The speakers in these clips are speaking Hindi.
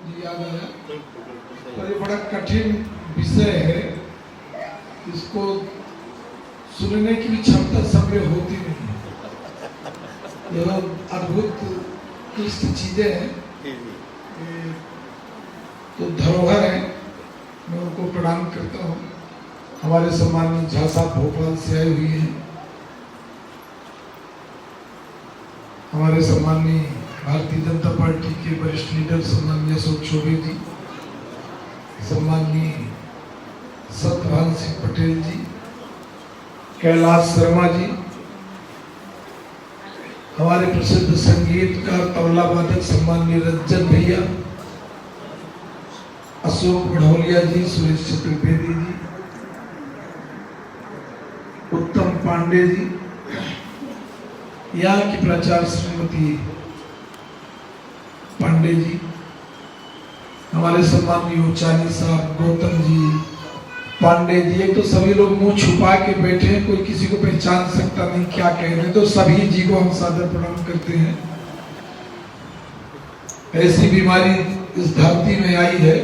जी याद आया। पर ये बड़ा कठिन विषय है, इसको सुनने की भी क्षमता सब में होती नहीं है। यह अद्भुत कृष्ण चीजें हैं, तो धरोहर है। मैं उनको प्रणाम करता हूँ। हमारे सम्मानीय झा साहब भोपाल से आए हुए हैं। हमारे सम्मानीय भारतीय जनता पार्टी के वरिष्ठ लीडर सम्मानीय अशोक चौबे जी, सम्मानीय सत्यभान सिंह पटेल जी, कैलाश शर्मा जी, हमारे प्रसिद्ध संगीतकार तबला वादक सम्मानीय रंजन भैया, अशोक बढ़ौलिया जी, सुरेश चतुर्वेदी जी, उत्तम पांडे जी, यहाँ की प्राचार्य श्रीमती पांडे जी, हमारे सम्मानीय उचानी साहब, गौतम जी, पांडे जी। एक तो सभी लोग मुंह छुपा के बैठे हैं, कोई किसी को पहचान सकता नहीं क्या कह रहे हैं, तो सभी जी को हम सादर प्रणाम करते हैं। ऐसी बीमारी इस धरती में आई है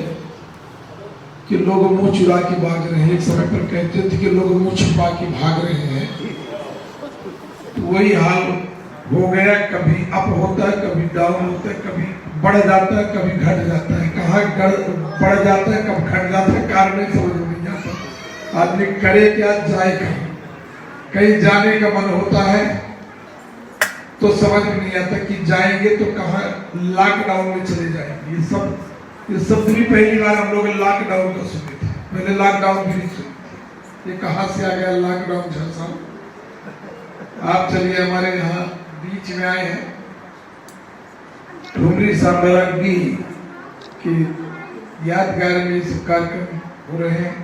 कि लोग मुंह चुरा के भाग रहे हैं। एक समय पर कहते थे कि लोग मुंह छुपा के भाग रहे हैं, तो वही हाल हो गया। कभी अप होता है, कभी डाउन होता है, कभी बढ़ जाता है, कभी घट जाता है। कहाँ बढ़ जाता है, कब घट जाता है, कारण नहीं समझ नहीं आता। आदमी करे क्या, जाए कहाँ। कहीं जाने का मन होता है तो समझ में नहीं आता कि जाएंगे तो कहाँ, लॉकडाउन में चले जाएंगे। ये सब भी पहली बार हम लोग लॉकडाउन का सुने थे, पहले लॉकडाउन भी नहीं सुने। ये कहाँ से आ गया लॉकडाउन? झलसा आप चलिए, हमारे यहाँ बीच में आए हैं ठुमरी साम्राज्ञी की यादगार में सब कार्यक्रम हो रहे हैं।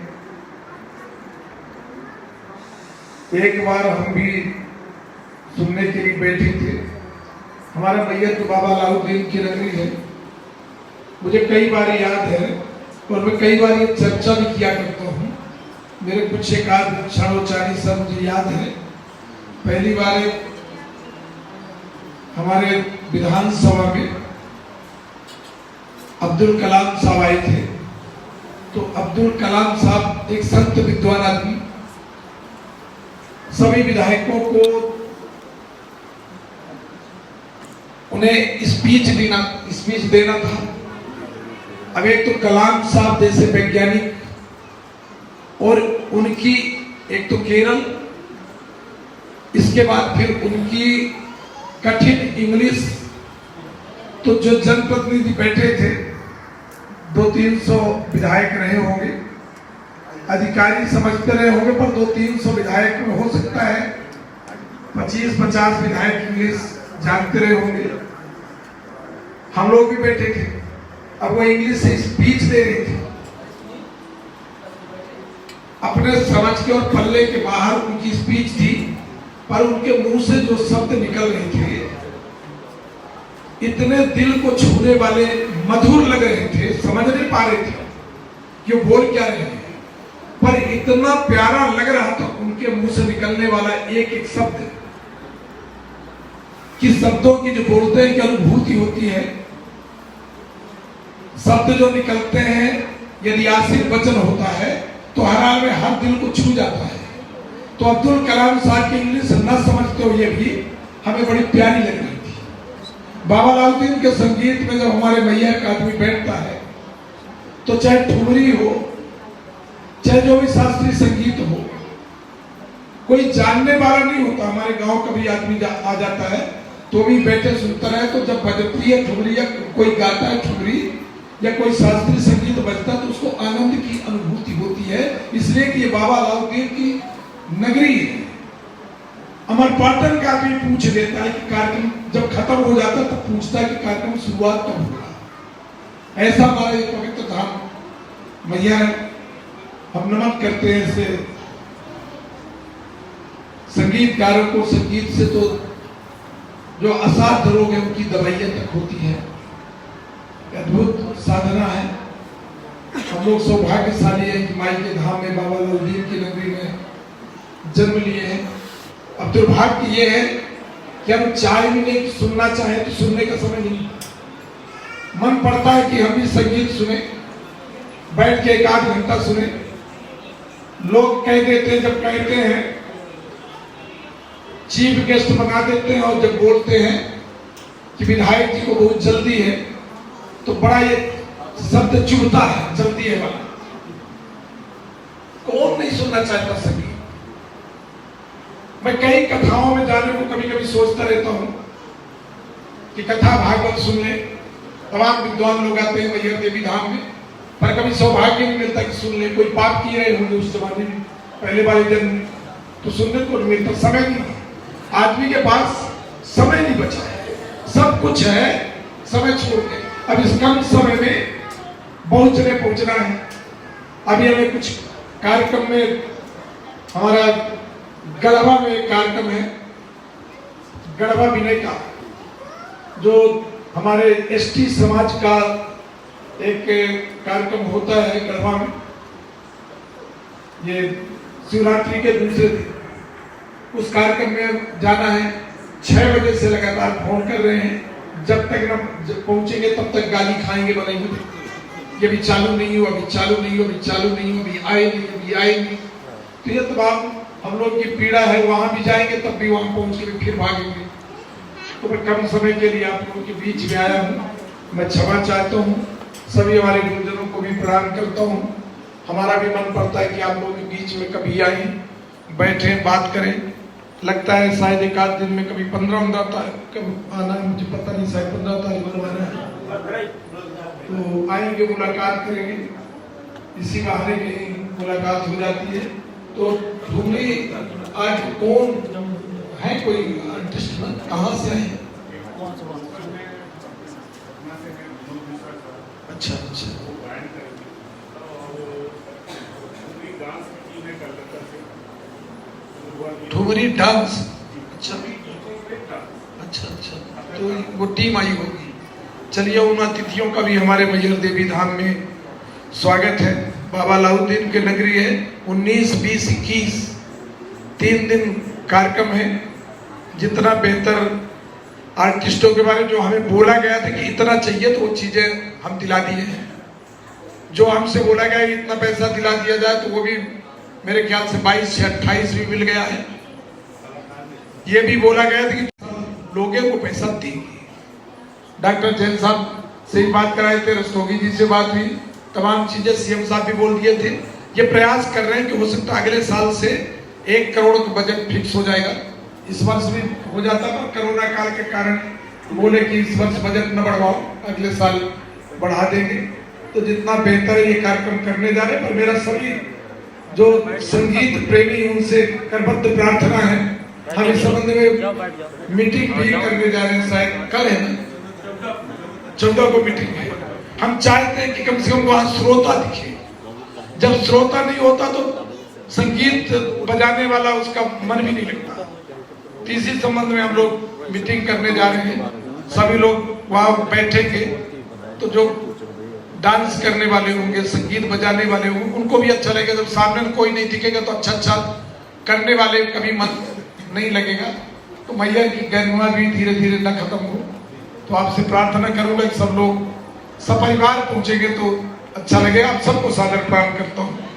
एक बार हम भी सुनने के लिए बैठे थे। हमारा मैया तो बाबा अलाउद्दीन की नगरी है, मुझे कई बार याद है और मैं कई बार ये चर्चा भी किया करता हूँ। मेरे कुछ एक आध क्षणोच्चारी सब मुझे याद है। पहली बार हमारे विधानसभा में अब्दुल कलाम साहब आए थे। तो अब्दुल कलाम साहब एक संत विद्वान आदमी, सभी विधायकों को उन्हें स्पीच देना था। अब एक तो कलाम साहब जैसे वैज्ञानिक और उनकी एक तो केरल, इसके बाद फिर उनकी कठिन इंग्लिश। तो जो जनप्रतिनिधि बैठे थे 200-300 विधायक रहे होंगे, अधिकारी समझते रहे होंगे, पर 200-300 विधायक में हो सकता है 25-50 विधायक इंग्लिश जानते रहे होंगे। हम लोग भी बैठे थे। अब वो इंग्लिश से स्पीच दे रहे थे, अपने समझ के और पल्ले के बाहर उनकी स्पीच थी, पर उनके मुंह से जो शब्द निकल रहे थे इतने दिल को छूने वाले, मधुर लग रहे थे। समझ नहीं पा रहे थे कि वो बोल क्या रहे हैं, पर इतना प्यारा लग रहा था उनके मुंह से निकलने वाला एक एक शब्द, कि शब्दों की जो बोलते हैं कि अनुभूति होती है। शब्द जो निकलते हैं, यदि आशीर्वचन होता है तो हर हाल में हर दिल को छू जाता है। तो अब्दुल कलाम साहब की इंग्लिश न समझते हुए भी हमें बड़ी प्यारी लग रही थी। बाबा अलाउद्दीन के संगीत में जब हमारे मैया का आदमी बैठता है, तो चाहे ठुमरी हो, चाहे जो भी शास्त्रीय संगीत हो, कोई जानने वाला नहीं होता। हमारे गांव का भी आदमी आ जाता है तो भी बैठे सुनता है। तो जब बजती है ठुमरी या कोई गाता है ठुमरी या कोई शास्त्रीय संगीत बजता है, तो उसको आनंद की अनुभूति होती है। इसलिए कि ये बाबा अलाउद्दीन की नगरी है। अमरपाटन का भी पूछ लेता है कि कार्यक्रम जब खत्म हो जाता है, तब पूछता है कि कार्यक्रम शुरुआत कब होगा। ऐसा हमारा ये पवित्र धाम मैया, हम नमन करते हैं ऐसे संगीतकारों को। संगीत से तो जो असाध्य रोग है उनकी दवाइयां तक होती है। अद्भुत साधना है। हम लोग सौभाग्यशाली हैं कि माई के धाम में, बाबा अलाउद्दीन की नगरी में जन्म लिए हैं। अब दुर्भाग्य ये है कि हम चाहे भी नहीं, सुनना चाहे तो सुनने का समय नहीं। मन पड़ता है कि हम भी संगीत सुने, बैठ के एक आध घंटा सुने। लोग कह देते हैं, जब कहते हैं चीफ गेस्ट बना देते हैं, और जब बोलते हैं कि विधायक जी को बहुत जल्दी है, तो बड़ा ये शब्द चुभता है, जल्दी है वाला। कौन नहीं सुनना चाहता संगीत? मैं कई कथाओं में जाने को कभी कभी सोचता रहता हूं कि कथा भागवत सुन ले। तमाम विद्वान लोग आते हैं मैहर देवी धाम में, पर कभी सौभाग्य नहीं मिलता कि सुन ले। कोई पाप किए रहे होंगे उस जमाने में, पहले वाले जन्म, तो सुनने को नहीं मिलता, समय नहीं। आदमी के पास समय नहीं बचा है, सब कुछ है, समय छोड़ के। अब इस कम समय में बहुत जगह पहुंचना है। अभी हमें कुछ कार्यक्रम में, हमारा गढ़वा में एक कार्यक्रम है, गढ़वा विनय का, जो हमारे एसटी समाज का एक कार्यक्रम होता है गढ़वा में। ये शिवरात्रि के दूसरे दिन उस कार्यक्रम में जाना है। 6 बजे से लगातार फोन कर रहे हैं, जब तक न पहुंचेंगे तब तक गाली खाएंगे बनेंगे। ये भी चालू नहीं हो, अभी चालू नहीं हो, अभी चालू नहीं हो, अभी आए नहीं, अभी आए नहीं। तो ये तमाम हम लोग की पीड़ा है। वहां भी जाएंगे तब भी वहां पहुंच के फिर भागेंगे। तो मैं कम समय के लिए आप लोगों के बीच में आया हूँ। मैं क्षमा चाहता हूँ, सभी हमारे गुरुजनों को भी प्रणाम करता हूँ। हमारा भी मन पड़ता है कि आप लोगों के बीच में कभी आए, बैठे, बात करें। लगता है शायद एक आध दिन में कभी 15 तारीख कब आना है, मुझे पता नहीं, शायद 15 तारीख को आना है। तो आएंगे, मुलाकात करेंगे, इसी बहाने की मुलाकात हो जाती है। तो धुमरी आज कौन है, कोई आर्टिस्ट कहाँ से आए? अच्छा अच्छा, ठुमरी डांस, अच्छा अच्छा अच्छा, तो वो टीम आई होगी। चलिए, उन अतिथियों का भी हमारे मैहर देवी धाम में स्वागत है। बाबा अलाउद्दीन के नगरी है। 19, 20, 21 3 दिन कार्यक्रम है। जितना बेहतर आर्टिस्टों के बारे में जो हमें बोला गया था कि इतना चाहिए, तो वो चीजें हम दिला दिए हैं। जो हमसे बोला गया कि इतना पैसा दिला दिया जाए, तो वो भी मेरे ख्याल से 22 से 28 भी मिल गया है। ये भी बोला गया था कि लोगों को पैसा देंगे। डॉक्टर जैन साहब से ही बात कराए थे, रस्तोगी जी से बात हुई, तमाम चीजें सीएम साहब भी बोल दिए थे। ये प्रयास कर रहे हैं कि हो सकता है अगले साल से 1 करोड़ का बजट फिक्स हो जाएगा। इस वर्ष भी हो जाता, पर कोरोना काल के कारण बोले कि इस वर्ष बजट न बढ़ाओ, अगले साल बढ़ा देंगे। तो जितना बेहतर है ये कार्यक्रम करने जा रहे हैं। पर मेरा सभी जो संगीत प्रेमी उनसे करबद्ध प्रार्थना है, हम इस संबंध में मीटिंग भी करने जा रहे हैं। शायद कल है ना, 14 को मीटिंग है। हम चाहते हैं कि कम से कम वहां श्रोता दिखे। जब श्रोता नहीं होता तो संगीत बजाने वाला उसका मन भी नहीं लगता। तो इसी संबंध में हम लोग मीटिंग करने जा रहे हैं। सभी लोग वहां बैठेंगे, तो जो डांस करने वाले होंगे, संगीत बजाने वाले होंगे, उनको भी अच्छा लगेगा। जब सामने कोई नहीं दिखेगा तो अच्छा अच्छा करने वाले कभी मन नहीं लगेगा। तो मैया की गरिमा भी धीरे धीरे न खत्म हो। तो आपसे प्रार्थना करूंगा कि सब लोग सपरिवार पहुंचेंगे तो अच्छा लगेगा। आप सबको सादर प्रणाम करता हूँ।